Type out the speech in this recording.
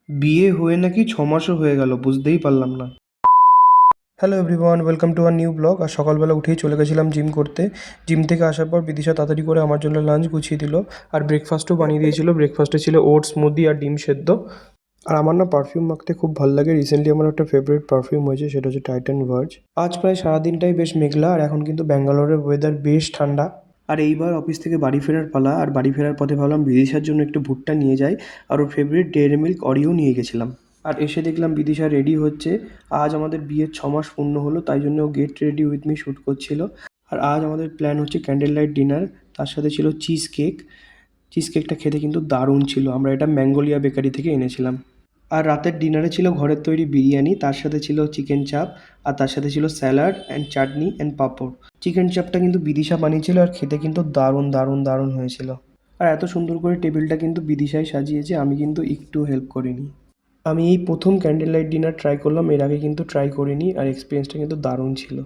বিয়ে হয়ে নাকি 6 মাসও হয়ে গেল, বুঝতেই পারলাম না। Hello everyone, welcome to our new vlog. আর সকালবেলা উঠেই চলে গেছিলাম জিম করতে। জিম থেকে আসার পর বিদিশা তাড়াতাড়ি করে আমার জন্য লাঞ্চ গুছিয়ে দিল। আর ব্রেকফাস্টও বানিয়ে দিয়েছিল। ব্রেকফাস্টে ছিল ওটস, স্মুদি আর ডিম সেদ্ধ। আর আমার না পারফিউম মাখতে খুব ভালো লাগে। রিসেন্টলি আমার একটা ফেভারিট পারফিউম হয়েছে, সেটা হচ্ছে টাইটান ভার্জ। আজ প্রায় সারাদিনটাই বেশ মেঘলা, আর এখন কিন্তু ব্যাঙ্গালোরের ওয়েদার বেশ ঠান্ডা। আর এইবার অফিস থেকে বাড়ি ফেরার পালা। আর বাড়ি ফেরার পথে ভাবলাম বিদিশার জন্য একটু ভুট্টা নিয়ে যাই। আর ওর ফেভারিট ডেয়ারি মিল্ক অরিও নিয়ে গেছিলাম। আর এসে দেখলাম বিদিশা রেডি হচ্ছে। আজ আমাদের বিয়ের 6 মাস পূর্ণ হলো, তাই জন্য ও get ready with me shoot করছিল। আর আজ আমাদের প্ল্যান হচ্ছে ক্যান্ডেল লাইট ডিনার। তার সাথে ছিল চিজ কেক। চিজ কেকটা খেতে কিন্তু দারুণ ছিল। আমরা এটা ম্যাঙ্গোলিয়া বেকারি থেকে এনেছিলাম। আর রাতের ডিনারে ছিল ঘরের তৈরি বিরিয়ানি, তার সাথে ছিল চিকেন চাপ, আর তার সাথে ছিল salad and chutney and papad. Chicken চাপটা কিন্তু বিদিশা বানিয়েছিল, আর খেতে কিন্তু দারুণ দারুণ দারুণ হয়েছিল। আর এত সুন্দর করে টেবিলটা কিন্তু বিদিশাই সাজিয়েছে, আমি কিন্তু একটু হেল্প করিনি। আমি এই প্রথম ক্যান্ডেল লাইট ডিনার ট্রাই করলাম, এর আগে কিন্তু ট্রাই করিনি, আর এক্সপিরিয়েন্সটা কিন্তু দারুণ ছিল।